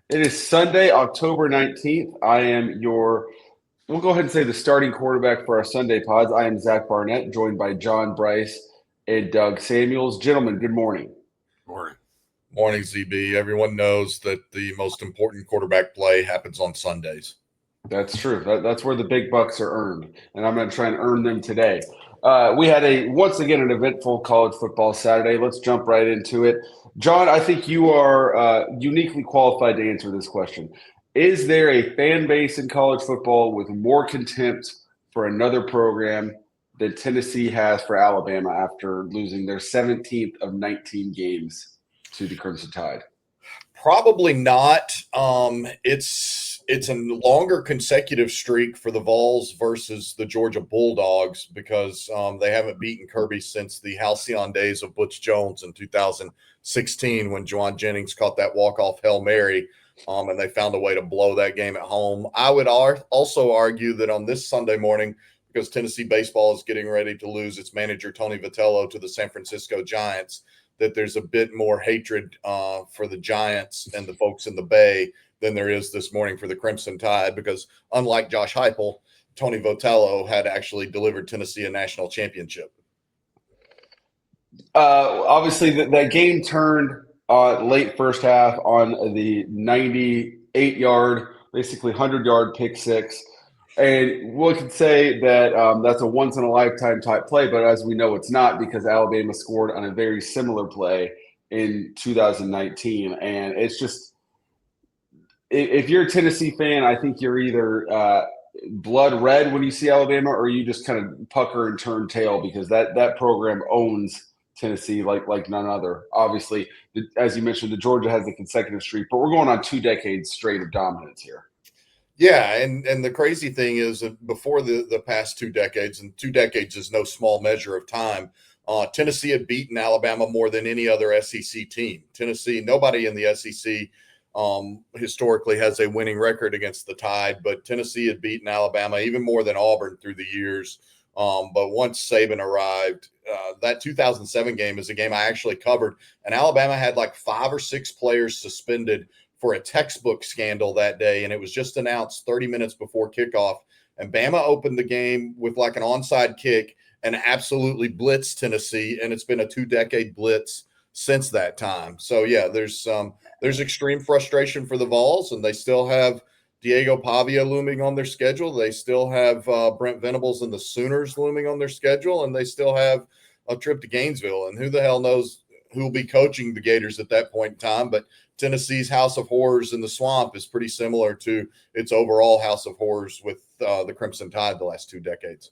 It is Sunday, October 19th. We'll go ahead and say the starting quarterback for our Sunday pods. I am Zach Barnett, joined by John Brice and Doug Samuels. Gentlemen, good morning. Morning. Morning, ZB. Everyone knows that the most important quarterback play happens on Sundays. That's true. That's where the big bucks are earned, and I'm going to try and earn them today. We had once again an eventful college football Saturday. Let's jump right into it. John, I think you are uniquely qualified to answer this question. Is there a fan base in college football with more contempt for another program than Tennessee has for Alabama after losing their 17th of 19 games to the Crimson Tide? Probably not. It's a longer consecutive streak for the Vols versus the Georgia Bulldogs because they haven't beaten Kirby since the halcyon days of Butch Jones in 2016 when Juwan Jennings caught that walk-off Hail Mary, and they found a way to blow that game at home. I would also argue that on this Sunday morning, because Tennessee baseball is getting ready to lose its manager Tony Vitello to the San Francisco Giants, that there's a bit more hatred for the Giants and the folks in the Bay than there is this morning for the Crimson Tide, because unlike Josh Heupel, Tony Vitello had actually delivered Tennessee a national championship. Obviously, that game turned late first half on the 98-yard, basically 100-yard pick six. And we could say that that's a once-in-a-lifetime type play, but as we know, it's not because Alabama scored on a very similar play in 2019. And it's just – if you're a Tennessee fan, I think you're either blood red when you see Alabama or you just kind of pucker and turn tail because that program owns Tennessee like none other. Obviously, as you mentioned, the Georgia has a consecutive streak, but we're going on 2 decades straight of dominance here. Yeah, and the crazy thing is that before the past 2 decades, and 2 decades is no small measure of time, Tennessee had beaten Alabama more than any other SEC team. Tennessee, nobody in the SEC historically has a winning record against the Tide, but Tennessee had beaten Alabama even more than Auburn through the years. But once Saban arrived, that 2007 game is a game I actually covered, and Alabama had like 5 or 6 players suspended for a textbook scandal that day, and it was just announced 30 minutes before kickoff. And Bama opened the game with like an onside kick and absolutely blitzed Tennessee, and it's been a 2-decade blitz since that time. So yeah, there's extreme frustration for the Vols, and they still have Diego Pavia looming on their schedule. They still have Brent Venables and the Sooners looming on their schedule, and they still have a trip to Gainesville. And who the hell knows who will be coaching the Gators at that point in time, but Tennessee's House of Horrors in the Swamp is pretty similar to its overall House of Horrors with the Crimson Tide the last 2 decades.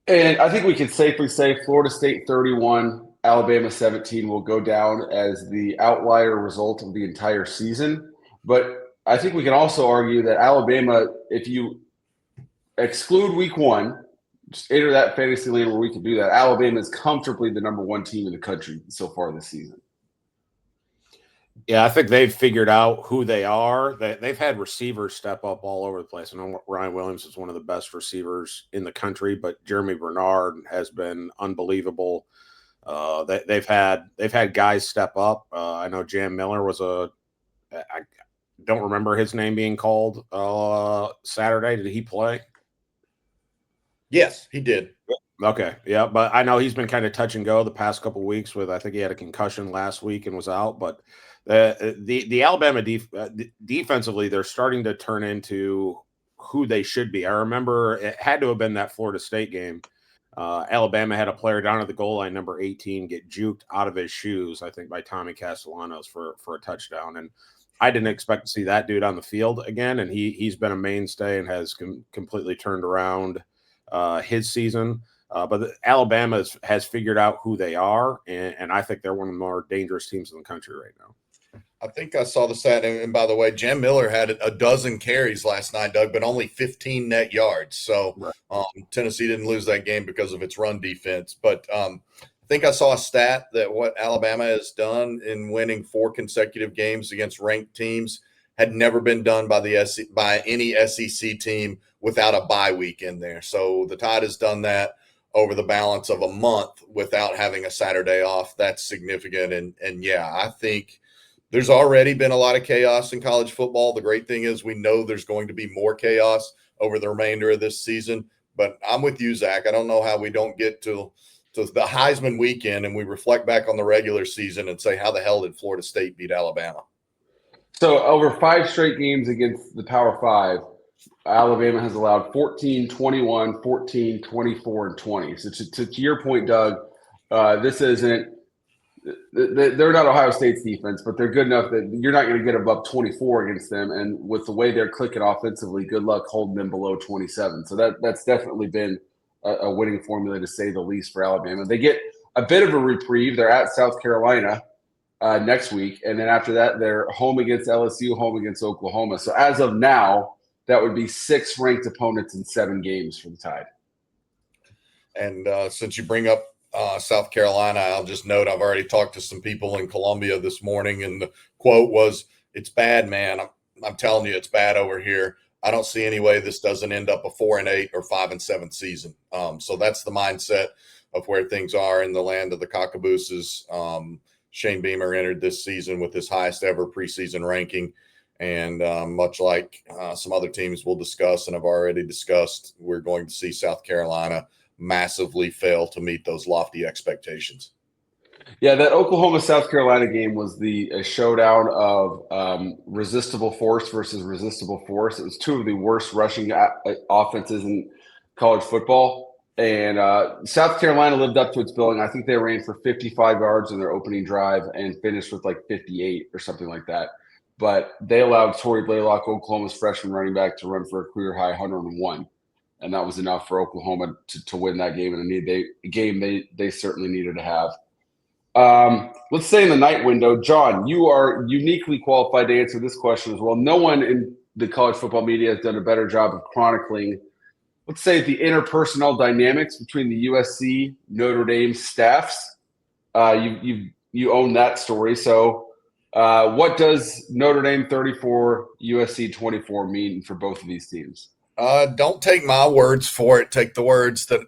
And I think we can safely say Florida State 31, Alabama 17 will go down as the outlier result of the entire season. But I think we can also argue that Alabama, if you exclude week 1, just enter that fantasy lane where we can do that, Alabama is comfortably the number 1 team in the country so far this season. Yeah, I think they've figured out who they are. They've had receivers step up all over the place. I know Ryan Williams is one of the best receivers in the country, but Jeremy Bernard has been unbelievable. They've had guys step up. I know Jam Miller I don't remember his name being called Saturday. Did he play? Yes, he did. Okay, yeah, but I know he's been kind of touch and go the past couple of weeks I think he had a concussion last week and was out, but the Alabama defensively, they're starting to turn into who they should be. I remember it had to have been that Florida State game. Alabama had a player down at the goal line, number 18, get juked out of his shoes, I think, by Tommy Castellanos for a touchdown. And I didn't expect to see that dude on the field again, and he's been a mainstay and has completely turned around his season. But Alabama has figured out who they are, and I think they're one of the more dangerous teams in the country right now. I think I saw the stat, and by the way, Jam Miller had a dozen carries last night, Doug, but only 15 net yards. So right. Tennessee didn't lose that game because of its run defense. But I think I saw a stat that what Alabama has done in winning 4 consecutive games against ranked teams had never been done by any SEC team without a bye week in there. So the Tide has done that over the balance of a month without having a Saturday off. That's significant. And yeah, I think There's already been a lot of chaos in college football. The great thing is we know there's going to be more chaos over the remainder of this season. But I'm with you, Zach. I don't know how we don't get to the Heisman weekend and we reflect back on the regular season and say, how the hell did Florida State beat Alabama? So over 5 straight games against the Power Five, Alabama has allowed 14, 21, 14, 24, and 20. So to your point, Doug, this isn't – they're not Ohio State's defense, but they're good enough that you're not going to get above 24 against them. And with the way they're clicking offensively, good luck holding them below 27. So that's definitely been a winning formula, to say the least, for Alabama. They get a bit of a reprieve. They're at South Carolina next week. And then after that, they're home against LSU, home against Oklahoma. So as of now, that would be 6 ranked opponents in 7 games for the Tide. And since you bring up South Carolina, I'll just note I've already talked to some people in Columbia this morning, and the quote was, "It's bad, man. I'm telling you, it's bad over here. I don't see any way this doesn't end up a 4-8 or 5-7 season." So that's the mindset of where things are in the land of the Cockabooses. Shane Beamer entered this season with his highest ever preseason ranking. And much like some other teams we'll discuss and have already discussed, we're going to see South Carolina massively fail to meet those lofty expectations. Yeah, that Oklahoma-South Carolina game was a showdown of resistible force versus resistible force. It was 2 of the worst rushing offenses in college football. And South Carolina lived up to its billing. I think they ran for 55 yards in their opening drive and finished with like 58 or something like that. But they allowed Torrey Blaylock, Oklahoma's freshman running back, to run for a career-high 101. And that was enough for Oklahoma to win that game, and a game they certainly needed to have. Let's say in the night window, John, you are uniquely qualified to answer this question as well. No one in the college football media has done a better job of chronicling, let's say, the interpersonnel dynamics between the USC Notre Dame staffs. You own that story. So what does Notre Dame 34, USC 24 mean for both of these teams? Don't take my words for it. Take the words that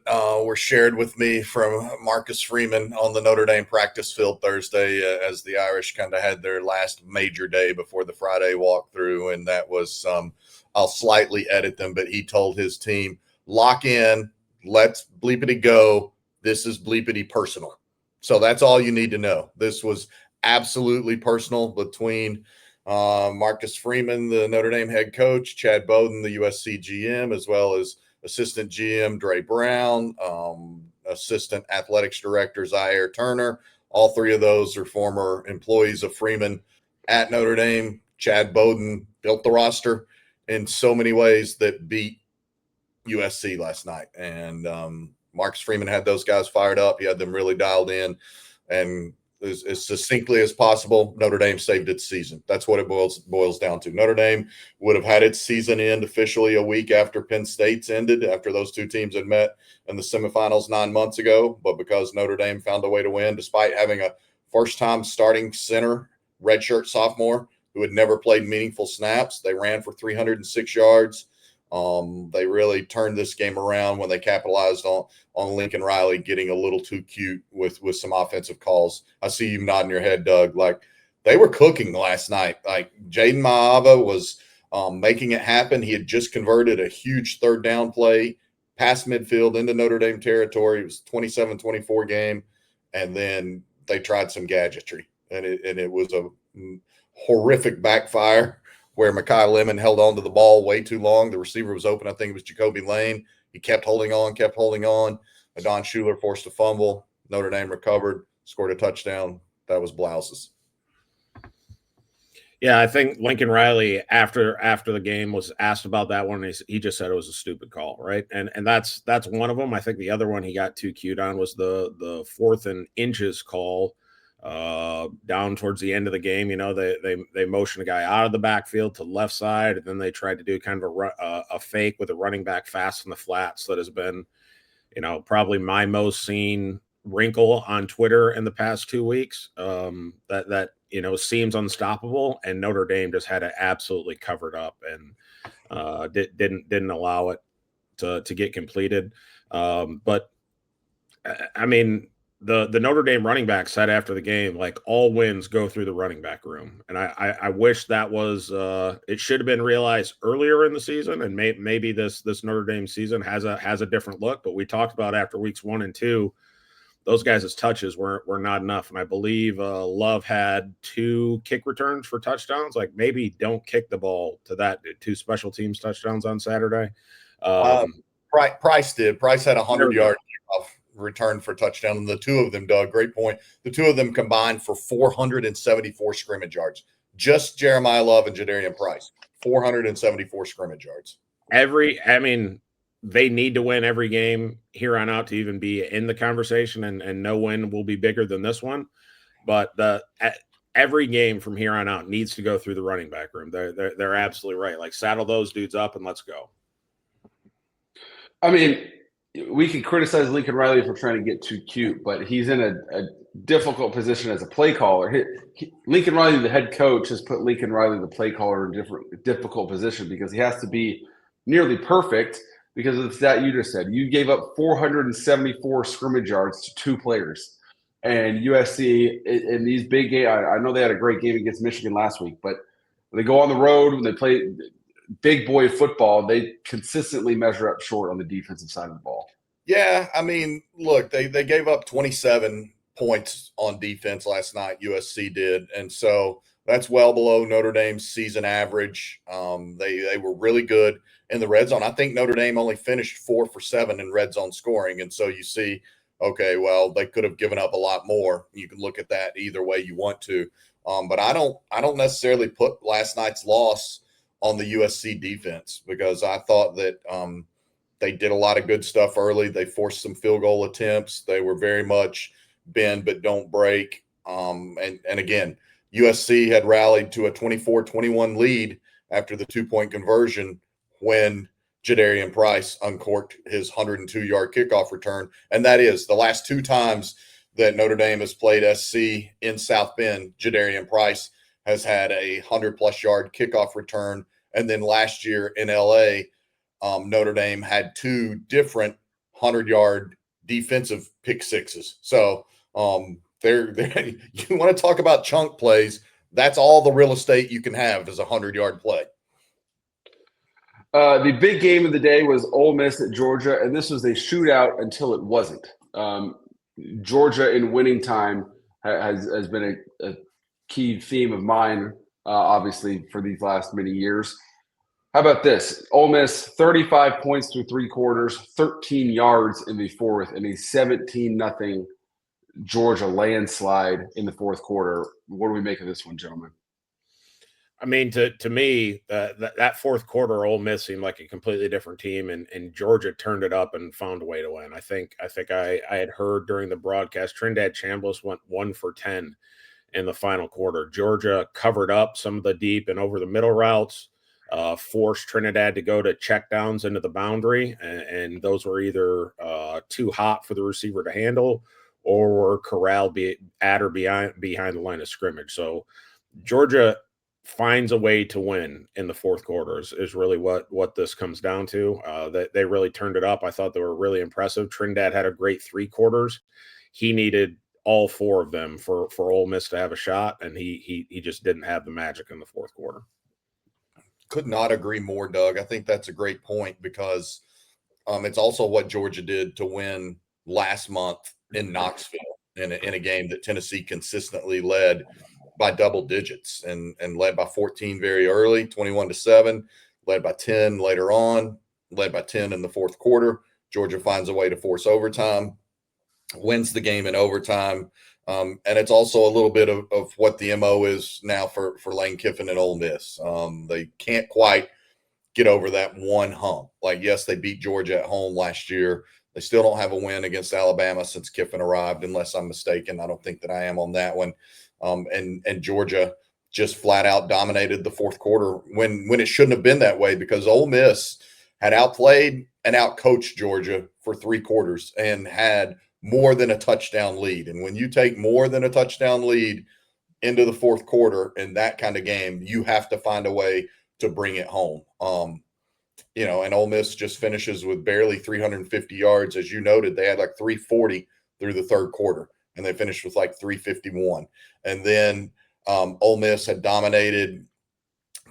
were shared with me from Marcus Freeman on the Notre Dame practice field Thursday as the Irish kind of had their last major day before the Friday walkthrough. And that was, I'll slightly edit them, but he told his team, lock in, let's bleepity go. This is bleepity personal. So that's all you need to know. This was absolutely personal between Marcus Freeman, the Notre Dame head coach, Chad Bowden, the USC GM, as well as assistant GM Dre Brown, assistant athletics director Zaire Turner. All 3 of those are former employees of Freeman at Notre Dame. Chad Bowden built the roster in so many ways that beat USC last night. And Marcus Freeman had those guys fired up. He had them really dialed in. And as succinctly as possible, Notre Dame saved its season. That's what it boils down to. Notre Dame would have had its season end officially a week after Penn State's ended, after those 2 teams had met in the semifinals 9 months ago. But because Notre Dame found a way to win, despite having a first-time starting center, redshirt sophomore, who had never played meaningful snaps, they ran for 306 yards. They really turned this game around when they capitalized on Lincoln Riley getting a little too cute with some offensive calls. I see you nodding your head, Doug. Like, they were cooking last night. Like, Jaden Maava was making it happen. He had just converted a huge 3rd down play past midfield into Notre Dame territory. It was a 27-24 game. And then they tried some gadgetry, and it was a horrific backfire where Mekhi Lemon held on to the ball way too long. The receiver was open. I think it was Jacoby Lane. He kept holding on. Adon Schuler forced a fumble. Notre Dame recovered, scored a touchdown. That was blouses. Yeah, I think Lincoln Riley, after the game, was asked about that one. He just said it was a stupid call, right? And that's one of them. I think the other one he got too cute on was the 4th and inches call down towards the end of the game. You know, they motioned a guy out of the backfield to the left side, and then they tried to do kind of a fake with a running back fast in the flats. That has been, you know, probably my most seen wrinkle on Twitter in the past 2 weeks. That you know, seems unstoppable, and Notre Dame just had it absolutely covered up and didn't allow it to get completed. But I mean, the Notre Dame running back said after the game, like, all wins go through the running back room. And I wish that was it should have been realized earlier in the season, and maybe this Notre Dame season has a different look. But we talked about after weeks 1 and 2, those guys' touches were not enough. And I believe Love had 2 kick returns for touchdowns. Like, maybe don't kick the ball to that 2 special teams touchdowns on Saturday. Brice did. Brice had a 100-yard kickoff return for touchdown. And the two of them, Doug, great point. The two of them combined for 474 scrimmage yards. Just Jeremiah Love and Jadarian Price, 474 scrimmage yards. They need to win every game here on out to even be in the conversation, and no win will be bigger than this one. But every game from here on out needs to go through the running back room. They're absolutely right. Like, saddle those dudes up and let's go. I mean, we can criticize Lincoln Riley for trying to get too cute, but he's in a difficult position as a play caller. Lincoln Riley, the head coach, has put Lincoln Riley, the play caller, in a difficult position because he has to be nearly perfect because of the stat you just said. You gave up 474 scrimmage yards to 2 players. And USC, in these big games, I know they had a great game against Michigan last week, but when they go on the road, when they play big boy football, they consistently measure up short on the defensive side of the ball. Yeah, I mean, look, they gave up 27 points on defense last night, USC did. And so that's well below Notre Dame's season average. They were really good in the red zone. I think Notre Dame only finished 4 for 7 in red zone scoring. And so you see, okay, well, they could have given up a lot more. You can look at that either way you want to. But I don't necessarily put last night's loss on the USC defense because I thought that they did a lot of good stuff early. They forced some field goal attempts. They were very much bend but don't break. And again, USC had rallied to a 24-21 lead after the 2-point conversion when Jadarian Price uncorked his 102-yard kickoff return. And that is the last 2 times that Notre Dame has played SC in South Bend, Jadarian Price has had a 100-plus yard kickoff return. And then last year in LA, Notre Dame had 2 different 100-yard defensive pick sixes. So you want to talk about chunk plays, that's all the real estate you can have is a 100-yard play. The big game of the day was Ole Miss at Georgia, and this was a shootout until it wasn't. Georgia in winning time has been a key theme of mine, obviously, for these last many years. How about this? Ole Miss, 35 points through 3 quarters, 13 yards in the fourth, and a 17-0 Georgia landslide in the fourth quarter. What do we make of this one, gentlemen? I mean, to me, that fourth quarter, Ole Miss seemed like a completely different team, and Georgia turned it up and found a way to win. I think I had heard during the broadcast, Trinidad Chambliss went 1 for 10 in the final quarter. Georgia covered up some of the deep and over the middle routes, forced Trinidad to go to checkdowns into the boundary, and those were either too hot for the receiver to handle or were corralled at or behind the line of scrimmage. So Georgia finds a way to win in the fourth quarter is really what this comes down to. They really turned it up. I thought they were really impressive. Trinidad had a great 3 quarters. He needed all 4 of them for Ole Miss to have a shot, and he just didn't have the magic in the fourth quarter. Could not agree more, Doug. I think that's a great point because it's also what Georgia did to win last month in Knoxville in a game that Tennessee consistently led by double digits and led by 14 very early, 21-7, led by 10 later on, led by 10 in the fourth quarter. Georgia finds a way to force overtime, wins the game in overtime. And it's also a little bit of what the MO is now for Lane Kiffin and Ole Miss. They can't quite get over that one hump. Like, yes, they beat Georgia at home last year. They still don't have a win against Alabama since Kiffin arrived, unless I'm mistaken. I don't think that I am on that one. And Georgia just flat out dominated the fourth quarter when it shouldn't have been that way because Ole Miss had outplayed and outcoached Georgia for 3 quarters and had more than a touchdown lead. And when you take more than a touchdown lead into the fourth quarter in that kind of game, you have to find a way to bring it home. And Ole Miss just finishes with barely 350 yards. As you noted, they had like 340 through the third quarter, and they finished with like 351. And then Ole Miss had dominated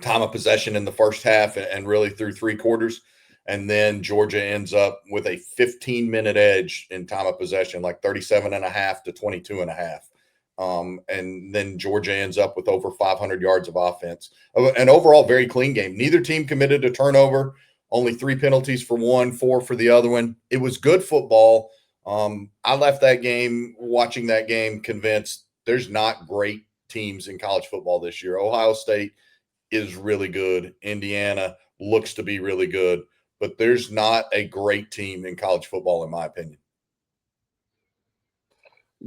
time of possession in the first half and really through three quarters. And then Georgia ends up with a 15-minute edge in time of possession, like 37 and a half to 22 and a half. And then Georgia ends up with over 500 yards of offense. An overall very clean game. Neither team committed a turnover, only 3 penalties for one, 4 for the other one. It was good football. I left that game, watching that game, convinced there's not great teams in college football this year. Ohio State is really good. Indiana looks to be really good, but there's not a great team in college football, in my opinion.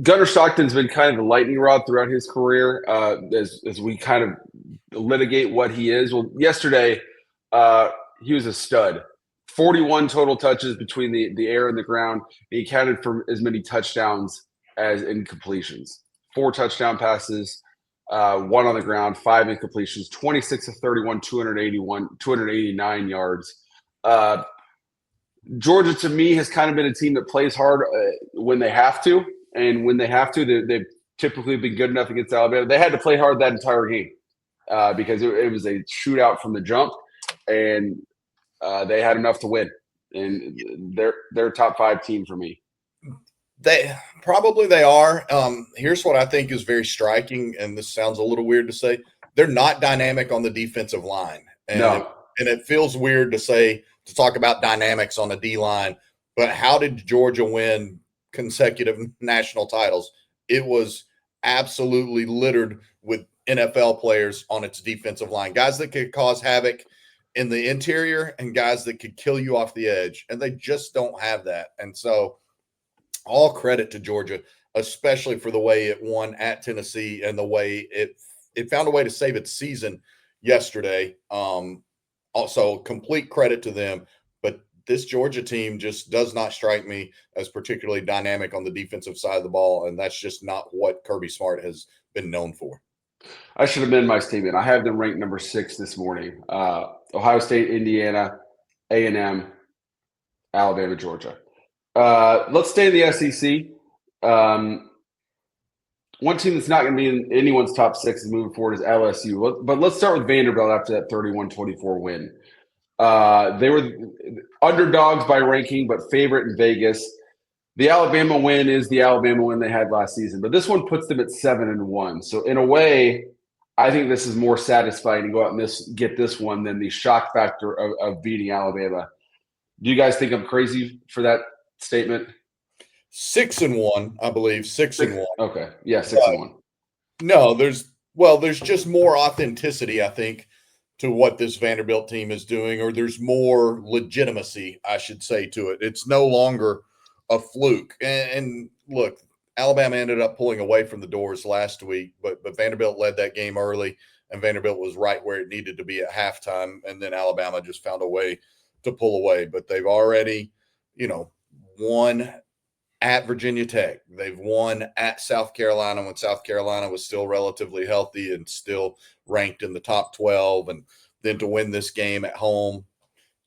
Gunnar Stockton's been kind of the lightning rod throughout his career as we kind of litigate what he is. Well, yesterday he was a stud. 41 total touches between the air and the ground. He accounted for as many touchdowns as incompletions. 4 touchdown passes, 1 on the ground, 5 incompletions, 26 of 31, 289 yards. Georgia, to me, has kind of been a team that plays hard when they have to. And when they have to, they've typically been good enough against Alabama. They had to play hard that entire game because it was a shootout from the jump, and they had enough to win. And they're a top 5 team for me. They are. Here's what I think is very striking, and this sounds a little weird to say. They're not dynamic on the defensive line. And it feels weird to talk about dynamics on the D-line, but how did Georgia win consecutive national titles? It was absolutely littered with NFL players on its defensive line, guys that could cause havoc in the interior and guys that could kill you off the edge, and they just don't have that. And so all credit to Georgia, especially for the way it won at Tennessee and the way it found a way to save its season yesterday. Also, complete credit to them. But this Georgia team just does not strike me as particularly dynamic on the defensive side of the ball, and that's just not what Kirby Smart has been known for. I should amend my statement. I have them ranked number 6 this morning. Ohio State, Indiana, A&M, Alabama, Georgia. Let's stay in the SEC. One team that's not going to be in anyone's top 6 moving forward is LSU. But let's start with Vanderbilt after that 31-24 win. They were underdogs by ranking, but favorite in Vegas. The Alabama win is the Alabama win they had last season, but this one puts them at 7-1. So in a way, I think this is more satisfying to go out and get this one than the shock factor of beating Alabama. Do you guys think I'm crazy for that statement? 6-1, I believe. 6-1. Okay, yeah, 6-1. No, there's just more authenticity, I think, to what this Vanderbilt team is doing, or there's more legitimacy, I should say, to it. It's no longer a fluke. And look, Alabama ended up pulling away from the doors last week, but Vanderbilt led that game early, and Vanderbilt was right where it needed to be at halftime, and then Alabama just found a way to pull away. But they've already, won at Virginia Tech. They've won at South Carolina when South Carolina was still relatively healthy and still ranked in the top 12. And then to win this game at home,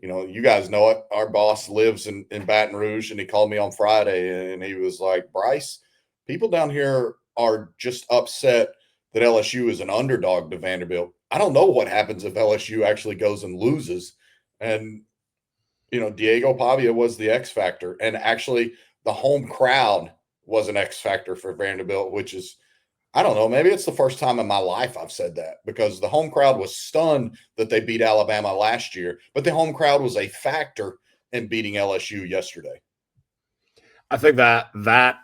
you guys know it. Our boss lives in Baton Rouge, and he called me on Friday, and he was like, Brice, people down here are just upset that LSU is an underdog to Vanderbilt. I don't know what happens if LSU actually goes and loses. And, Diego Pavia was the X factor. And actually, the home crowd was an X factor for Vanderbilt, which is, I don't know, maybe it's the first time in my life I've said that, because the home crowd was stunned that they beat Alabama last year, but the home crowd was a factor in beating LSU yesterday. I think that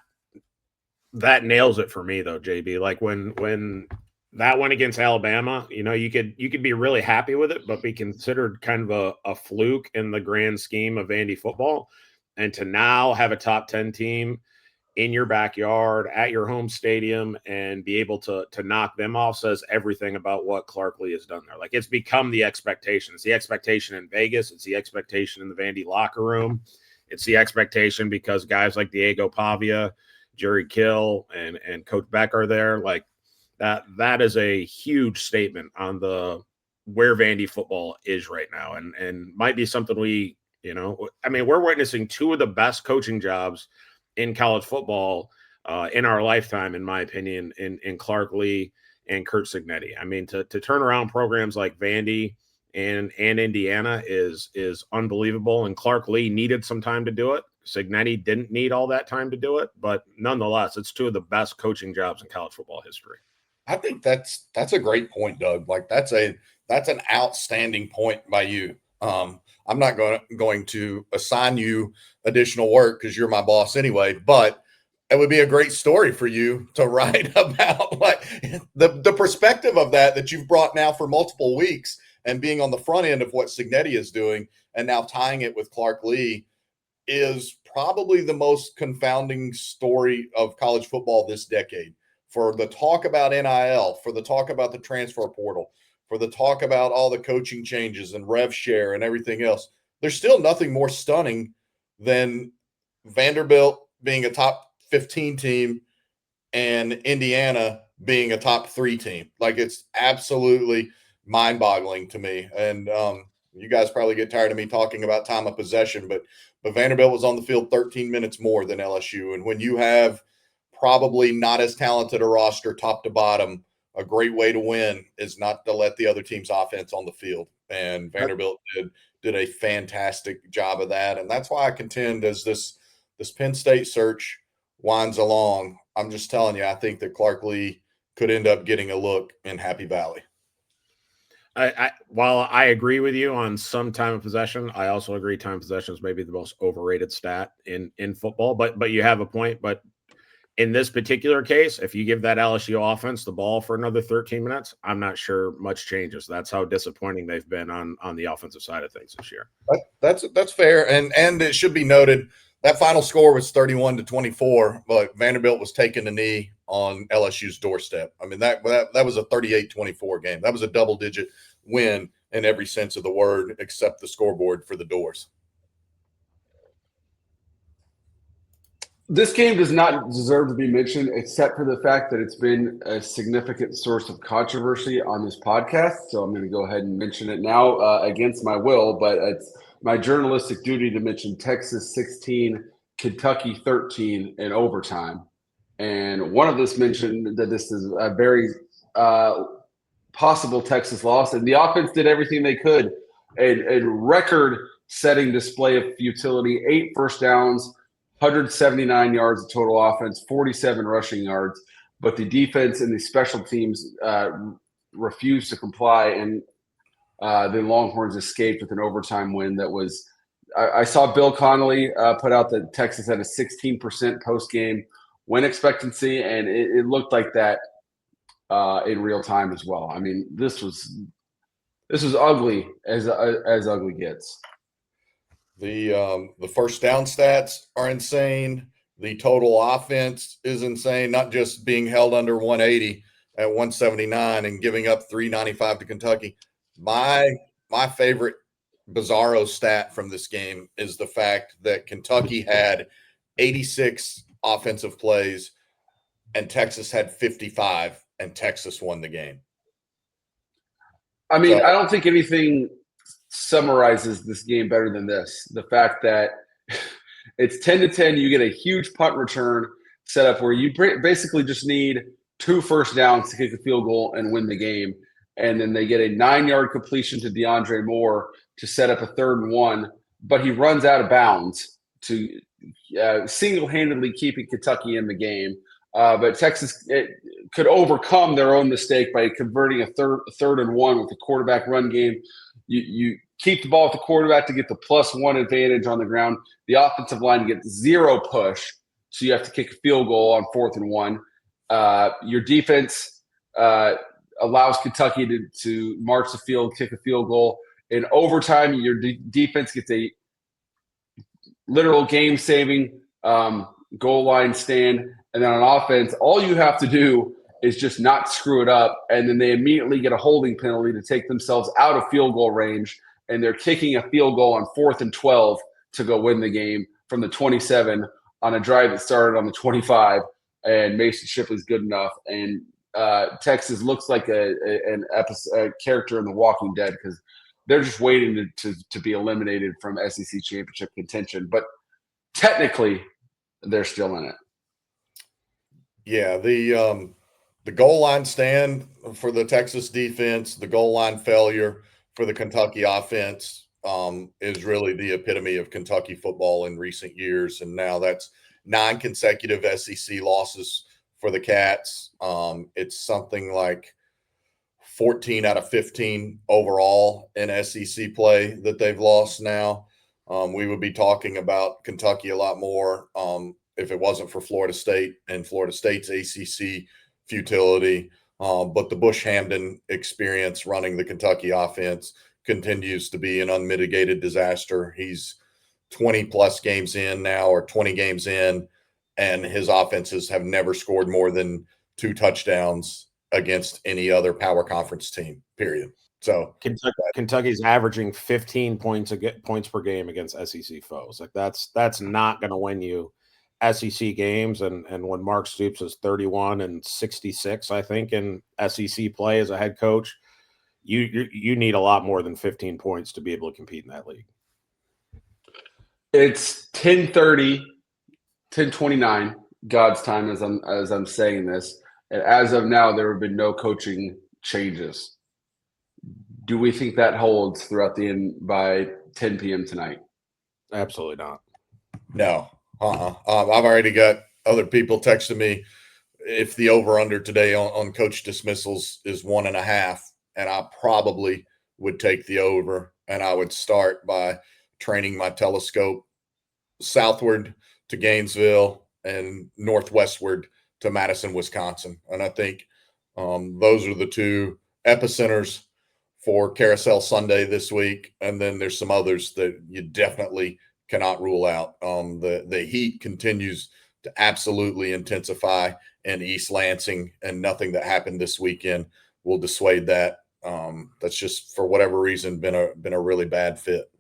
nails it for me though, JB. Like when that went against Alabama, you could be really happy with it, but be considered kind of a fluke in the grand scheme of Vandy football. And to now have a top 10 team in your backyard at your home stadium and be able to knock them off says everything about what Clark Lee has done there. Like, it's become the expectation. It's the expectation in Vegas. It's the expectation in the Vandy locker room. It's the expectation because guys like Diego Pavia, Jerry Kill, and Coach Beck are there. Like that is a huge statement on where Vandy football is right now, and might be something we're witnessing 2 of the best coaching jobs in college football in our lifetime, in my opinion, in Clark Lee and Curt Cignetti. I mean, to turn around programs like Vandy and Indiana is unbelievable. And Clark Lee needed some time to do it. Cignetti didn't need all that time to do it, but nonetheless, it's two of the best coaching jobs in college football history. I think that's a great point, Doug. Like that's an outstanding point by you. I'm not going to assign you additional work because you're my boss anyway, but it would be a great story for you to write about, like the perspective of that you've brought now for multiple weeks, and being on the front end of what Cignetti is doing and now tying it with Clark Lee is probably the most confounding story of college football this decade. For the talk about NIL, for the talk about the transfer portal, for the talk about all the coaching changes and rev share and everything else, there's still nothing more stunning than Vanderbilt being a top 15 team and Indiana being a top 3 team. Like, it's absolutely mind-boggling to me. And you guys probably get tired of me talking about time of possession, but Vanderbilt was on the field 13 minutes more than LSU. And when you have probably not as talented a roster top to bottom, a great way to win is not to let the other team's offense on the field. And Vanderbilt did a fantastic job of that. And that's why I contend, as this Penn State search winds along, I'm just telling you, I think that Clark Lee could end up getting a look in Happy Valley. While I agree with you on some time of possession, I also agree time of possession is maybe the most overrated stat in football. But you have a point. But in this particular case, if you give that LSU offense the ball for another 13 minutes, I'm not sure much changes. That's how disappointing they've been on the offensive side of things this year. That's fair. And it should be noted that final score was 31-24, but Vanderbilt was taking a knee on LSU's doorstep. I mean, that was a 38-24 game. That was a double-digit win in every sense of the word, except the scoreboard for the Doors. This game does not deserve to be mentioned, except for the fact that it's been a significant source of controversy on this podcast. So I'm going to go ahead and mention it now against my will, but it's my journalistic duty to mention Texas 16, Kentucky 13 in overtime. And one of us mentioned that this is a very possible Texas loss, and the offense did everything they could. A record-setting display of futility, 8 first downs, 179 yards of total offense, 47 rushing yards, but the defense and the special teams refused to comply, and the Longhorns escaped with an overtime win that was I saw Bill Connolly put out that Texas had a 16% post-game win expectancy, and it looked like that in real time as well. I mean, this was ugly as ugly gets. The first down stats are insane. The total offense is insane, not just being held under 180 at 179 and giving up 395 to Kentucky. My favorite bizarro stat from this game is the fact that Kentucky had 86 offensive plays and Texas had 55, and Texas won the game. I mean, I don't think anything summarizes this game better than this. The fact that it's 10-10, you get a huge punt return setup where you basically just need 2 first downs to kick a field goal and win the game. And then they get a 9-yard completion to DeAndre Moore to set up a 3rd and 1, but he runs out of bounds to single-handedly keeping Kentucky in the game. But Texas could overcome their own mistake by converting a third and 1 with the quarterback run game. You keep the ball with the quarterback to get the +1 advantage on the ground. The offensive line gets 0 push, so you have to kick a field goal on 4th and 1. Your defense allows Kentucky to march the field, kick a field goal. In overtime, your defense gets a literal game-saving goal line stand. And then on offense, all you have to do is just not screw it up, and then they immediately get a holding penalty to take themselves out of field goal range, and they're kicking a field goal on 4th and 12 to go win the game from the 27 on a drive that started on the 25, and Mason Shipley's good enough. And Texas looks like a character in The Walking Dead because they're just waiting to be eliminated from SEC championship contention. But technically, they're still in it. Yeah, the goal line stand for the Texas defense, the goal line failure for the Kentucky offense is really the epitome of Kentucky football in recent years. And now that's 9 consecutive SEC losses for the Cats. It's something like 14 out of 15 overall in SEC play that they've lost now. We would be talking about Kentucky a lot more if it wasn't for Florida State and Florida State's ACC futility. But the Bush Hamden experience running the Kentucky offense continues to be an unmitigated disaster. He's 20 plus games in now, or 20 games in, and his offenses have never scored more than 2 touchdowns against any other power conference team, period. So Kentucky's averaging 15 points per game against SEC foes. Like that's not going to win you SEC games. And when Mark Stoops is 31 and 66, I think, in SEC play as a head coach, you need a lot more than 15 points to be able to compete in that league. It's 10:30, 10:29 God's time as I'm saying this. And as of now, there have been no coaching changes. Do we think that holds throughout the end by 10 p.m. tonight? Absolutely not. No. I've already got other people texting me if the over-under today on coach dismissals is 1.5, and I probably would take the over, and I would start by training my telescope southward to Gainesville and northwestward to Madison, Wisconsin. And I think those are the 2 epicenters for Carousel Sunday this week. And then there's some others that you definitely cannot rule out. The heat continues to absolutely intensify in East Lansing, and nothing that happened this weekend will dissuade that. That's just, for whatever reason, been a really bad fit.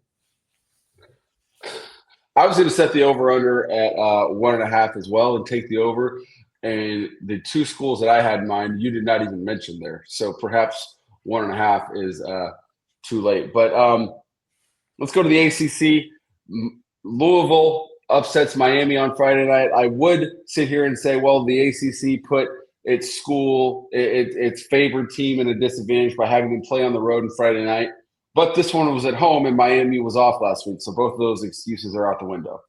I was going to set the over-under at 1.5 as well and take the over. And the 2 schools that I had in mind, you did not even mention there. So perhaps 1.5 is too late. But let's go to the ACC. Louisville upsets Miami on Friday night. I would sit here and say, well, the ACC put its school, its favored team in a disadvantage by having them play on the road on Friday night. But this one was at home, and Miami was off last week. So both of those excuses are out the window.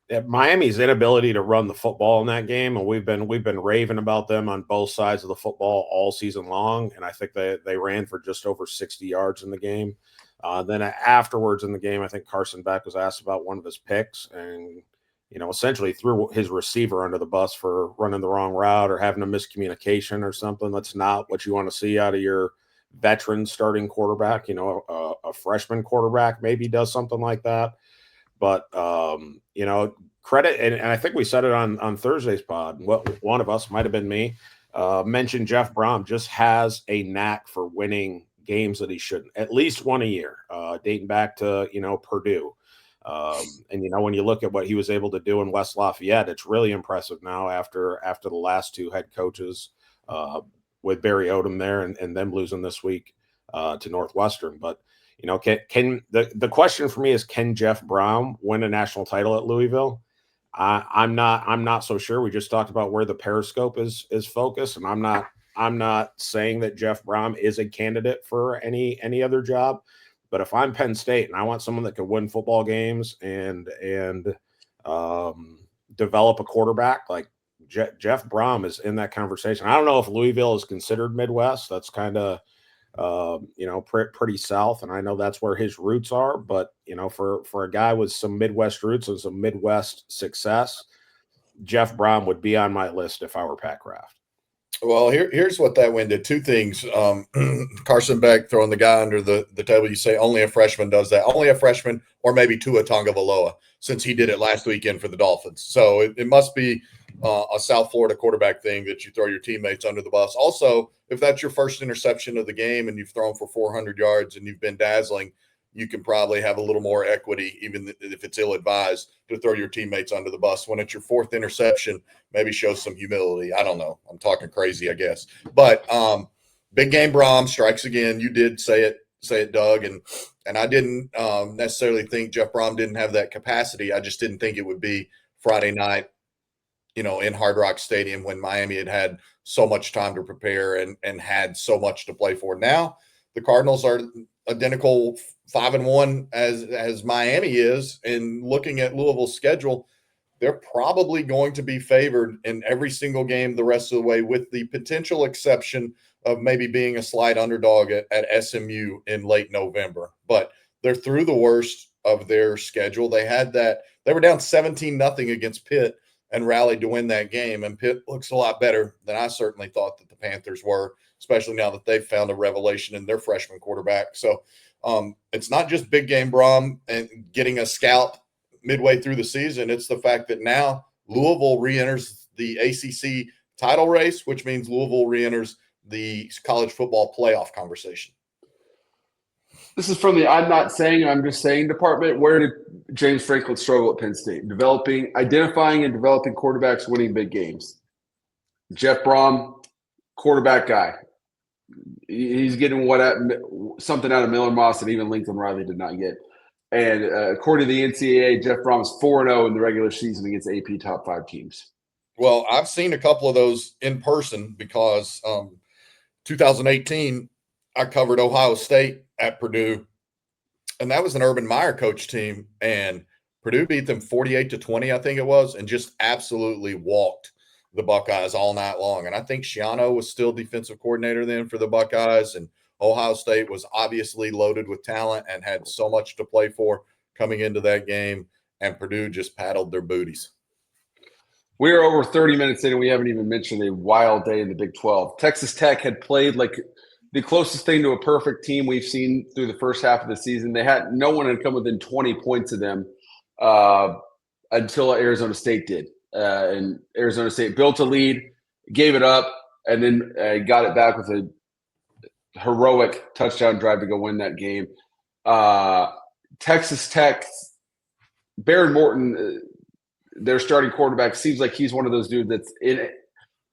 Yeah, Miami's inability to run the football in that game, and we've been raving about them on both sides of the football all season long. And I think they ran for just over 60 yards in the game. Then afterwards in the game, I think Carson Beck was asked about one of his picks, and essentially threw his receiver under the bus for running the wrong route or having a miscommunication or something. That's not what you want to see out of your veteran starting quarterback. A freshman quarterback maybe does something like that. But, credit, and I think we said it on Thursday's pod, one of us, might have been me, mentioned Jeff Brom just has a knack for winning games that he shouldn't, at least one a year, dating back to, Purdue. And, when you look at what he was able to do in West Lafayette, it's really impressive now after the last 2 head coaches with Barry Odom there and them losing this week to Northwestern. But, can the question for me is, can Jeff Brom win a national title at Louisville? I'm not so sure. We just talked about where the Periscope is focused, and I'm not saying that Jeff Brom is a candidate for any other job. But if I'm Penn State and I want someone that can win football games and develop a quarterback, like Jeff Brom is in that conversation. I don't know if Louisville is considered Midwest. That's kind of pretty south, and I know that's where his roots are. But for a guy with some Midwest roots and some Midwest success, Jeff Brom would be on my list if I were Pat Kraft. Well, here's what that win did. 2 things. Carson Beck throwing the guy under the table. You say only a freshman does that. Only a freshman, or maybe Tua Tagovailoa, since he did it last weekend for the Dolphins. So it must be a South Florida quarterback thing that you throw your teammates under the bus. Also, if that's your first interception of the game and you've thrown for 400 yards and you've been dazzling, you can probably have a little more equity, even if it's ill-advised, to throw your teammates under the bus. When it's your 4th interception, maybe show some humility. I don't know. I'm talking crazy, I guess. But big game Brom strikes again. You did say it, Doug. And I didn't necessarily think Jeff Brom didn't have that capacity. I just didn't think it would be Friday night, in Hard Rock Stadium when Miami had so much time to prepare and had so much to play for. Now the Cardinals are identical 5-1 as Miami is, and looking at Louisville's schedule, they're probably going to be favored in every single game the rest of the way, with the potential exception of maybe being a slight underdog at SMU in late November. But they're through the worst of their schedule. They were down 17-0 against Pitt and rallied to win that game. And Pitt looks a lot better than I certainly thought that the Panthers were, especially now that they've found a revelation in their freshman quarterback. So it's not just big game Brom and getting a scalp midway through the season. It's the fact that now Louisville re-enters the ACC title race, which means Louisville re-enters the college football playoff conversation. This is from the I'm not saying, I'm just saying department. Where did James Franklin struggle at Penn State? Identifying and developing quarterbacks winning big games. Jeff Brom, quarterback guy. He's getting something out of Miller Moss that even Lincoln Riley did not get. And according to the NCAA, Jeff Brom is 4-0 in the regular season against AP top 5 teams. Well, I've seen a couple of those in person because 2018, I covered Ohio State at Purdue, and that was an Urban Meyer coach team, and Purdue beat them 48-20, I think it was, and just absolutely walked the Buckeyes all night long. And I think Schiano was still defensive coordinator then for the Buckeyes, and Ohio State was obviously loaded with talent and had so much to play for coming into that game, and Purdue just paddled their booties. We are over 30 minutes in, and we haven't even mentioned a wild day in the Big 12. Texas Tech had played like the closest thing to a perfect team we've seen through the first half of the season. No one had come within 20 points of them until Arizona State did. And Arizona State built a lead, gave it up, and then got it back with a heroic touchdown drive to go win that game. Texas Tech, Baron Morton, their starting quarterback, seems like he's one of those dudes that's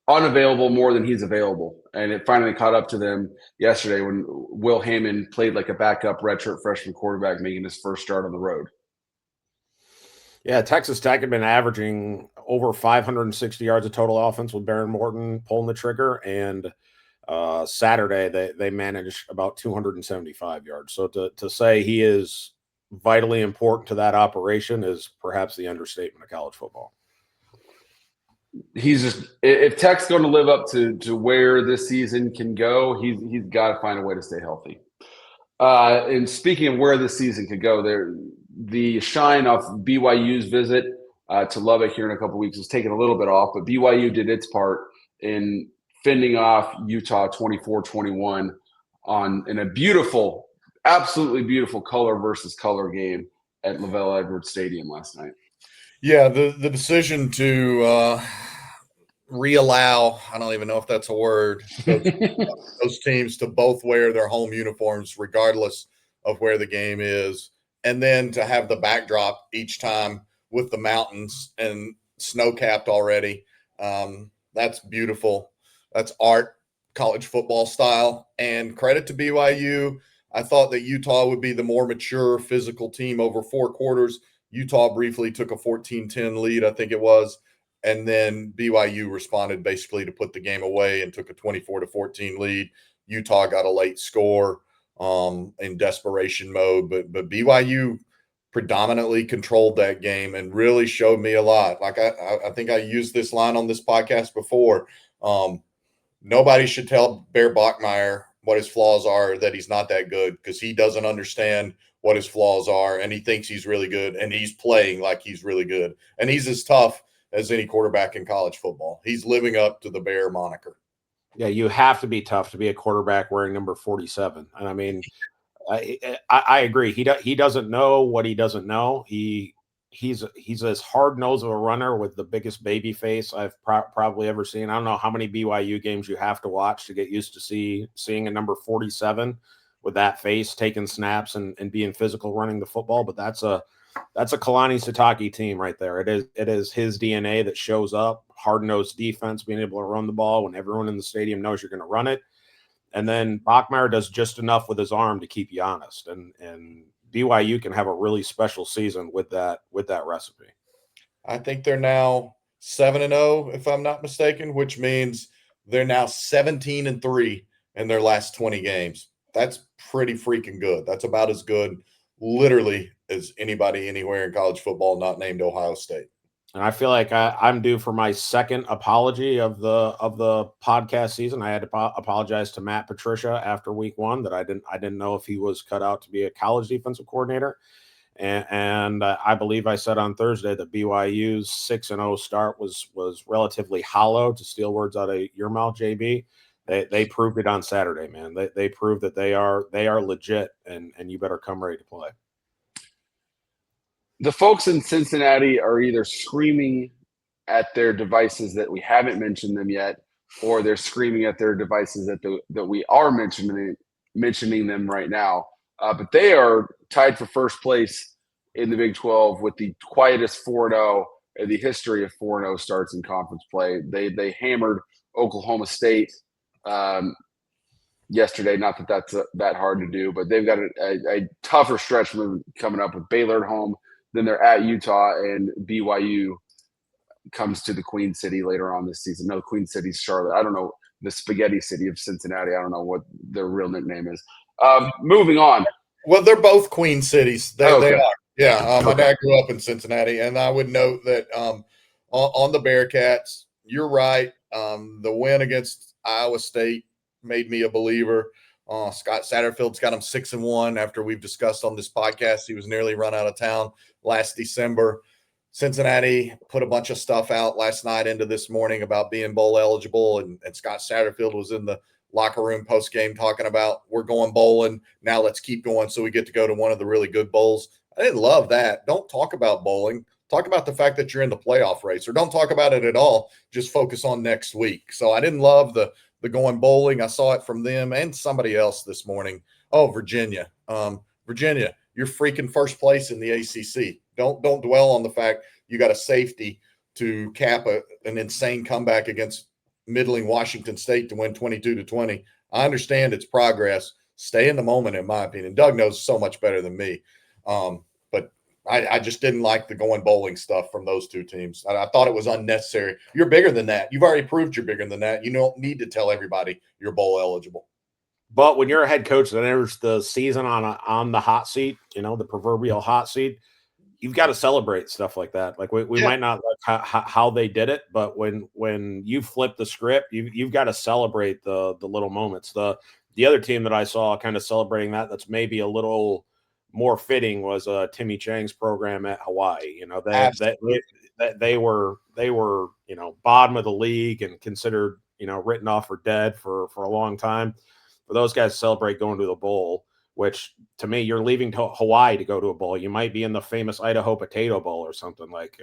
unavailable more than he's available. And it finally caught up to them yesterday when Will Hammond played like a backup redshirt freshman quarterback, making his first start on the road. Yeah, Texas Tech had been averaging over 560 yards of total offense with Baron Morton pulling the trigger, and Saturday they managed about 275 yards. So to say he is vitally important to that operation is perhaps the understatement of college football. He's just, if Tech's going to live up to where this season can go, he's got to find a way to stay healthy. And speaking of where this season could go, the shine off BYU's visit to Lubbock here in a couple of weeks is taking a little bit off, but BYU did its part in fending off Utah 24-21 in a beautiful, absolutely beautiful color versus color game at Lavelle Edwards Stadium last night. Yeah, the decision to reallow, I don't even know if that's a word, those teams to both wear their home uniforms regardless of where the game is, and then to have the backdrop each time with the mountains and snow-capped already. That's beautiful. That's art, college football style, and credit to BYU. I thought that Utah would be the more mature physical team over 4 quarters. Utah briefly took a 14-10 lead, I think it was, and then BYU responded basically to put the game away and took a 24-14 lead. Utah got a late score in desperation mode, but BYU predominantly controlled that game and really showed me a lot. Like I think I used this line on this podcast before. Nobody should tell Bear Bachmeier what his flaws are, that he's not that good, because he doesn't understand what his flaws are, and he thinks he's really good, and he's playing like he's really good. And he's as tough as any quarterback in college football. He's living up to the Bear moniker. Yeah, you have to be tough to be a quarterback wearing number 47. And I mean, I agree. He doesn't know what he doesn't know. He's as hard-nosed of a runner with the biggest baby face I've probably ever seen. I don't know how many BYU games you have to watch to get used to seeing a number 47 with that face, taking snaps and being physical running the football. But that's a Kalani Sitake team right there. It is his DNA that shows up, hard-nosed defense, being able to run the ball when everyone in the stadium knows you're going to run it. And then Bachmeier does just enough with his arm to keep you honest. And BYU can have a really special season with that recipe. I think they're now 7-0, if I'm not mistaken, which means they're now 17-3 in their last 20 games. That's pretty freaking good. That's about as good, literally, as anybody anywhere in college football not named Ohio State. And I feel like I'm due for my second apology of the podcast season. I had to apologize to Matt Patricia after week 1 that I didn't know if he was cut out to be a college defensive coordinator. And I believe I said on Thursday that BYU's 6-0 start was relatively hollow, to steal words out of your mouth, JB. They proved it on Saturday, man. They proved that they are legit, and you better come ready to play. The folks in Cincinnati are either screaming at their devices that we haven't mentioned them yet, or they're screaming at their devices that we are mentioning them right now. But they are tied for first place in the Big 12 with the quietest 4-0 in the history of 4-0 starts in conference play. They hammered Oklahoma State yesterday. Not that that's that hard to do, but they've got a tougher stretch coming up with Baylor at home. Then they're at Utah, and BYU comes to the Queen City later on this season. No, Queen City's Charlotte. I don't know, the spaghetti city of Cincinnati. I don't know what their real nickname is. Moving on. Well, they're both Queen cities. They are. Yeah, my Okay. dad grew up in Cincinnati, and I would note that on the Bearcats, you're right. The win against Iowa State made me a believer. Scott Satterfield's got him 6-1 after we've discussed on this podcast. He was nearly run out of town last December. Cincinnati put a bunch of stuff out last night into this morning about being bowl eligible, and Scott Satterfield was in the locker room post game talking about, we're going bowling. Now let's keep going so we get to go to one of the really good bowls. I didn't love that. Don't talk about bowling. Talk about the fact that you're in the playoff race, or don't talk about it at all. Just focus on next week. So I didn't love the going bowling. I saw it from them and somebody else this morning. Oh, Virginia. Virginia, you're freaking first place in the ACC. Don't dwell on the fact you got a safety to cap an insane comeback against middling Washington State to win 22-20. I understand it's progress. Stay in the moment, in my opinion. Doug knows so much better than me. But I just didn't like the going bowling stuff from those two teams. I thought it was unnecessary. You're bigger than that. You've already proved you're bigger than that. You don't need to tell everybody you're bowl eligible. But when you're a head coach that enters the season on the hot seat, the proverbial hot seat, you've got to celebrate stuff like that. Like we might not like how they did it, but when you flip the script, you've got to celebrate the little moments. The other team that I saw kind of celebrating that's maybe a little more fitting was Timmy Chang's program at Hawaii. They were bottom of the league and considered written off for dead for a long time. For those guys to celebrate going to the bowl, which to me, you're leaving to Hawaii to go to a bowl. You might be in the famous Idaho Potato Bowl or something like,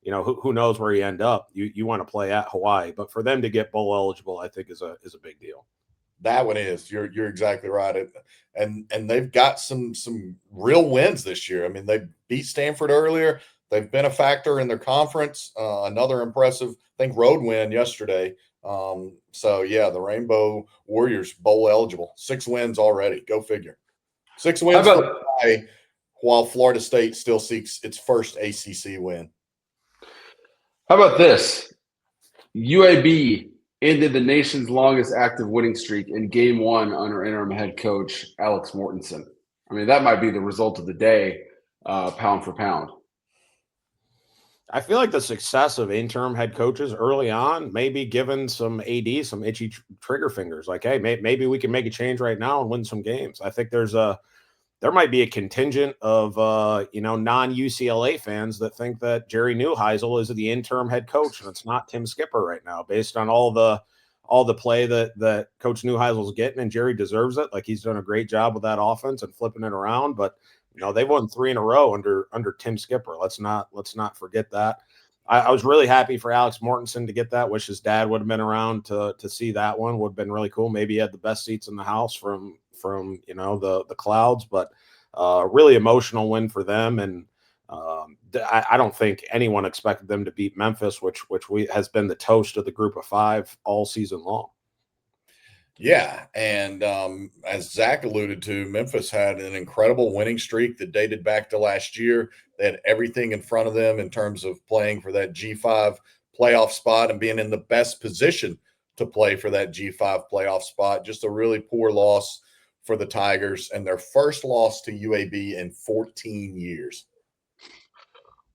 who knows where you end up. You want to play at Hawaii, but for them to get bowl eligible, I think is a big deal. That one is. You're exactly right. And they've got some real wins this year. I mean, they beat Stanford earlier. They've been a factor in their conference. Another impressive, I think, road win yesterday. So yeah, the Rainbow Warriors bowl eligible. 6 wins already. Go figure. 6 wins for Hawaii, while Florida State still seeks its first ACC win. How about this? UAB ended the nation's longest active winning streak in game 1 under interim head coach Alex Mortensen. I mean, that might be the result of the day, pound for pound. I feel like the success of interim head coaches early on may be giving some AD some itchy trigger fingers. Like, hey, maybe we can make a change right now and win some games. I think there might be a contingent of non-UCLA fans that think that Jerry Neuheisel is the interim head coach and it's not Tim Skipper right now, based on all the play that Coach Neuheisel's getting, and Jerry deserves it. Like, he's done a great job with that offense and flipping it around. But they've won 3 in a row under Tim Skipper. Let's not forget that. I was really happy for Alex Mortensen to get that. Wish his dad would have been around to see that one. Would have been really cool. Maybe he had the best seats in the house from the clouds, but really emotional win for them. And I don't think anyone expected them to beat Memphis, which has been the toast of the group of 5 all season long. Yeah, and as Zach alluded to, Memphis had an incredible winning streak that dated back to last year. They had everything in front of them in terms of playing for that G5 playoff spot and being in the best position to play for that G5 playoff spot. Just a really poor loss for the Tigers and their first loss to UAB in 14 years.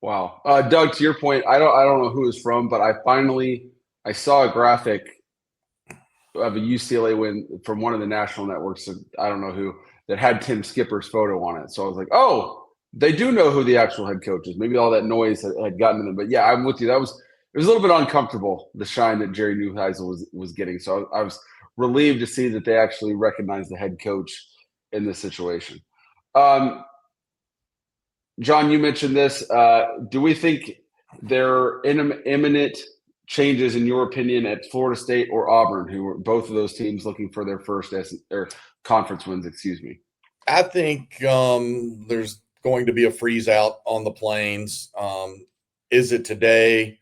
Wow. Doug, to your point, I don't know who it's from, but I saw a graphic of a UCLA win from one of the national networks. I don't know who, that had Tim Skipper's photo on it. So I was like, oh, they do know who the actual head coach is. Maybe all that noise had gotten to them. But yeah, I'm with you. It was a little bit uncomfortable, the shine that Jerry Neuheisel was getting. So I was relieved to see that they actually recognized the head coach in this situation. John, you mentioned this. Do we think there are imminent changes, in your opinion, at Florida State or Auburn, who were both of those teams looking for their first conference wins? Excuse me. I think there's going to be a freeze out on the Plains. Is it today?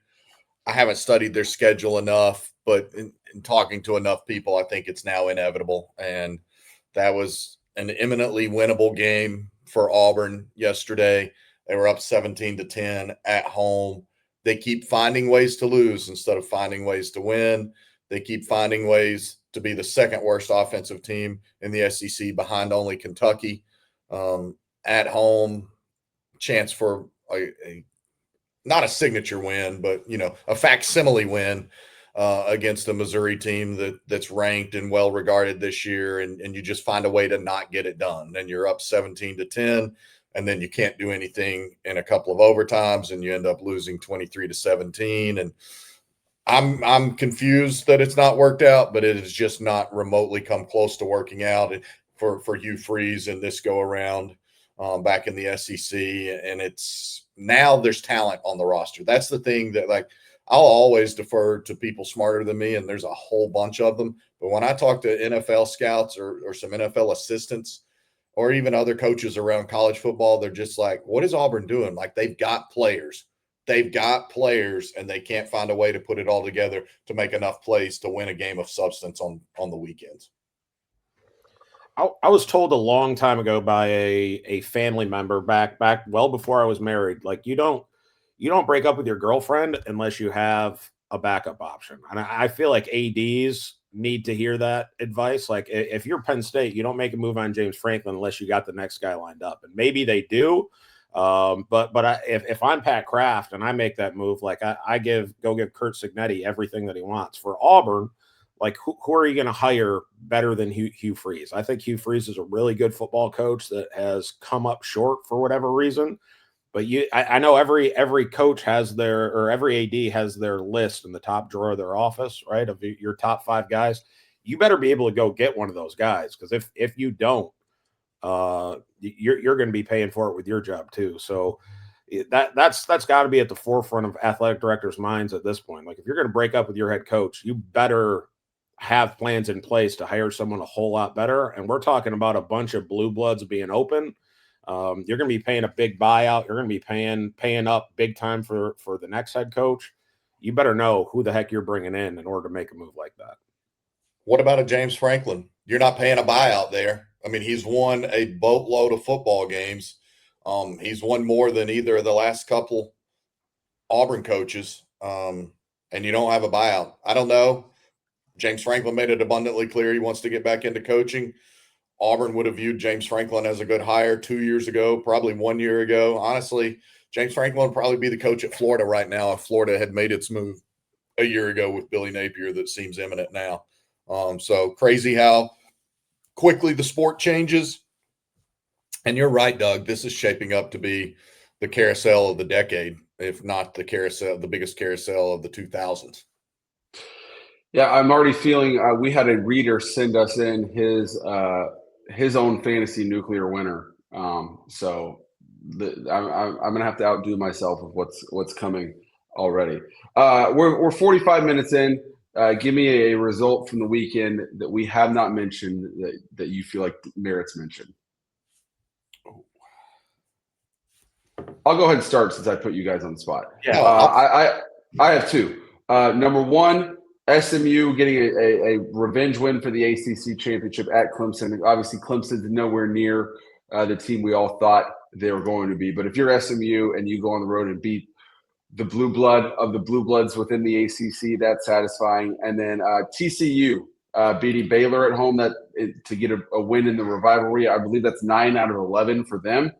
I haven't studied their schedule enough, but in talking to enough people, I think it's now inevitable. And that was an imminently winnable game for Auburn yesterday. They were up 17-10 at home. They keep finding ways to lose instead of finding ways to win. They keep finding ways to be the second worst offensive team in the SEC behind only Kentucky. At home, chance for not a signature win, but a facsimile win against a Missouri team that's ranked and well regarded this year, and you just find a way to not get it done. Then you're up 17-10, and then you can't do anything in a couple of overtimes, and you end up losing 23-17. And I'm confused that it's not worked out, but it has just not remotely come close to working out for Hugh Freeze and this go around back in the SEC. And it's now there's talent on the roster. That's the thing that, like, I'll always defer to people smarter than me, and there's a whole bunch of them. But when I talk to NFL scouts or some NFL assistants or even other coaches around college football, they're just like, what is Auburn doing? Like, they've got players. They've got players, and they can't find a way to put it all together to make enough plays to win a game of substance on the weekends. I was told a long time ago by a family member back well before I was married, like, you don't break up with your girlfriend unless you have a backup option. And I feel like ADs need to hear that advice. Like, if you're Penn State, you don't make a move on James Franklin unless you got the next guy lined up. And maybe they do. But if I'm Pat Kraft and I make that move, like, I give Kurt Signetti everything that he wants. For Auburn, like, who are you going to hire better than Hugh Freeze? I think Hugh Freeze is a really good football coach that has come up short for whatever reason. But I know every coach has every AD has their list in the top drawer of their office, right, of your top 5 guys. You better be able to go get one of those guys, because if you don't, you're going to be paying for it with your job too. So that's got to be at the forefront of athletic directors' minds at this point. Like, if you're going to break up with your head coach, you better have plans in place to hire someone a whole lot better. And we're talking about a bunch of blue bloods being open. You're going to be paying a big buyout. You're going to be paying up big time for the next head coach. You better know who the heck you're bringing in order to make a move like that. What about a James Franklin? You're not paying a buyout there. I mean, he's won a boatload of football games. He's won more than either of the last couple Auburn coaches, and you don't have a buyout. I don't know. James Franklin made it abundantly clear he wants to get back into coaching. Auburn would have viewed James Franklin as a good hire 2 years ago, probably 1 year ago. Honestly, James Franklin would probably be the coach at Florida right now if Florida had made its move a year ago with Billy Napier that seems imminent now. So crazy how quickly the sport changes. And you're right, Doug. This is shaping up to be the carousel of the decade, if not the biggest carousel of the 2000s. Yeah, I'm already feeling. We had a reader send us in his own fantasy nuclear winner. So I'm gonna have to outdo myself with what's coming already. We're 45 minutes in. Give me a result from the weekend that we have not mentioned that you feel like merits mention. I'll go ahead and start since I put you guys on the spot. Yeah, I have 2. Number 1, SMU getting a revenge win for the ACC championship at Clemson. Obviously, Clemson's nowhere near the team we all thought they were going to be. But if you're SMU and you go on the road and beat the blue blood of the blue bloods within the ACC, that's satisfying. And then TCU beating Baylor at home to get a win in the rivalry. I believe that's 9 out of 11 for them.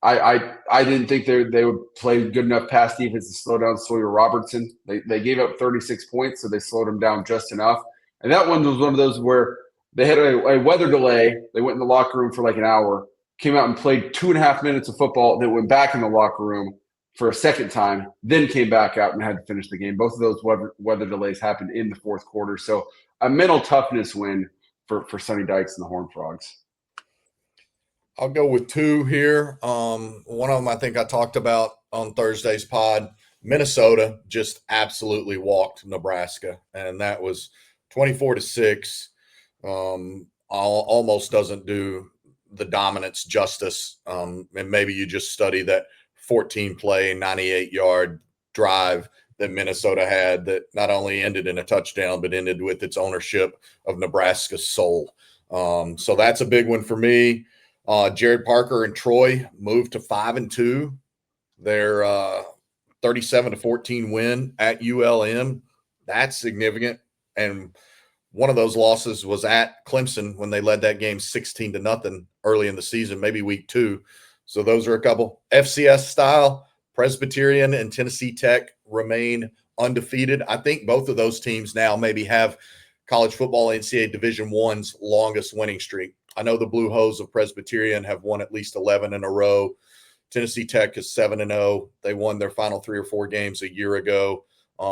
I didn't think they would play good enough pass defense to slow down Sawyer Robertson. They gave up 36 points, so they slowed him down just enough. And that one was one of those where they had a weather delay. They went in the locker room for like an hour, came out and played 2.5 minutes of football, then went back in the locker room for a second time, then came back out and had to finish the game. Both of those weather delays happened in the fourth quarter. So a mental toughness win for Sonny Dykes and the Horned Frogs. I'll go with 2 here. One of them I think I talked about on Thursday's pod. Minnesota just absolutely walked Nebraska, and that was 24-6. Almost doesn't do the dominance justice. And maybe you just study that 14-play, 98-yard drive that Minnesota had that not only ended in a touchdown, but ended with its ownership of Nebraska's soul. So that's a big one for me. Jared Parker and Troy moved to 5-2. Their 37-14 win at ULM. That's significant. And one of those losses was at Clemson when they led that game 16-0 early in the season, maybe week 2. So those are a couple. FCS style, Presbyterian and Tennessee Tech remain undefeated. I think both of those teams now maybe have college football NCAA Division I's longest winning streak. I know the Blue Hose of Presbyterian have won at least 11 in a row. Tennessee Tech is 7-0. They won their final 3 or 4 games a year ago.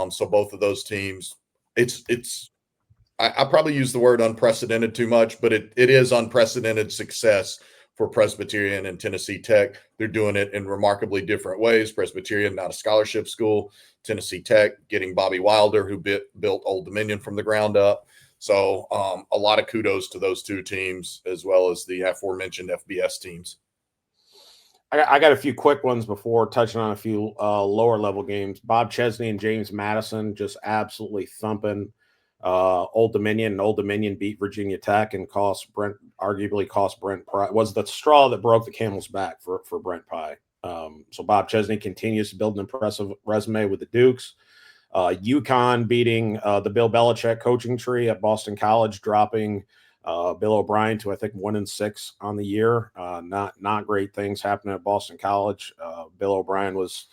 So both of those teams, I probably use the word unprecedented too much, but it is unprecedented success for Presbyterian and Tennessee Tech. They're doing it in remarkably different ways. Presbyterian, not a scholarship school. Tennessee Tech getting Bobby Wilder, who built Old Dominion from the ground up. So a lot of kudos to those 2 teams, as well as the aforementioned FBS teams. I got a few quick ones before touching on a few lower level games. Bob Chesney and James Madison just absolutely thumping Old Dominion. And Old Dominion beat Virginia Tech and arguably cost Brent Pry. Was the straw that broke the camel's back for Brent Pye. So Bob Chesney continues to build an impressive resume with the Dukes. UConn beating the Bill Belichick coaching tree at Boston College, dropping Bill O'Brien to I think 1-6 on the year. Not great things happening at Boston College. Bill O'Brien was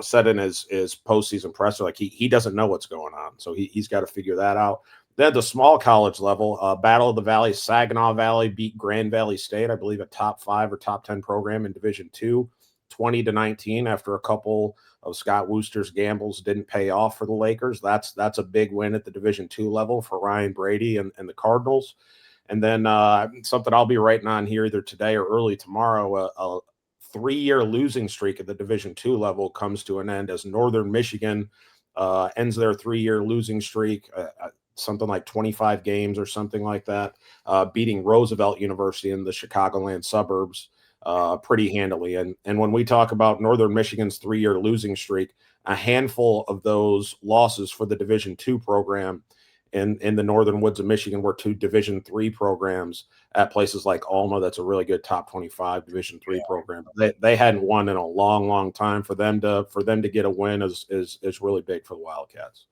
said in his postseason presser like he doesn't know what's going on, so he's got to figure that out. Then at the small college level, Battle of the Valley, Saginaw Valley beat Grand Valley State, I believe a top 5 or top 10 program in Division II, 20-19 after a couple of Scott Wooster's gambles didn't pay off for the Lakers. That's a big win at the Division II level for Ryan Brady and the Cardinals. And then something I'll be writing on here either today or early tomorrow, a 3-year losing streak at the Division II level comes to an end as Northern Michigan ends their 3-year losing streak, something like 25 games or something like that, beating Roosevelt University in the Chicagoland suburbs pretty handily. And when we talk about Northern Michigan's 3-year losing streak, a handful of those losses for the Division II program in the Northern Woods of Michigan were to Division III programs at places like Alma. That's a really good top 25 Division III program. They hadn't won in a long time. For them to get a win is really big for the Wildcats.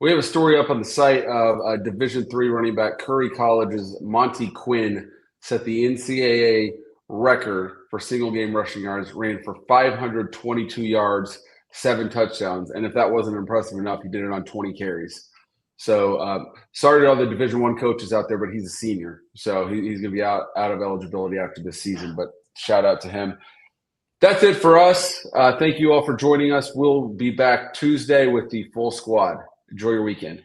We have a story up on the site of Division III running back Curry College's Monty Quinn set the NCAA record for single game rushing yards, ran for 522 yards, 7 touchdowns. And if that wasn't impressive enough, he did it on 20 carries. So sorry to all the Division I coaches out there, but he's a senior. So he's going to be out of eligibility after this season, but shout out to him. That's it for us. Thank you all for joining us. We'll be back Tuesday with the full squad. Enjoy your weekend.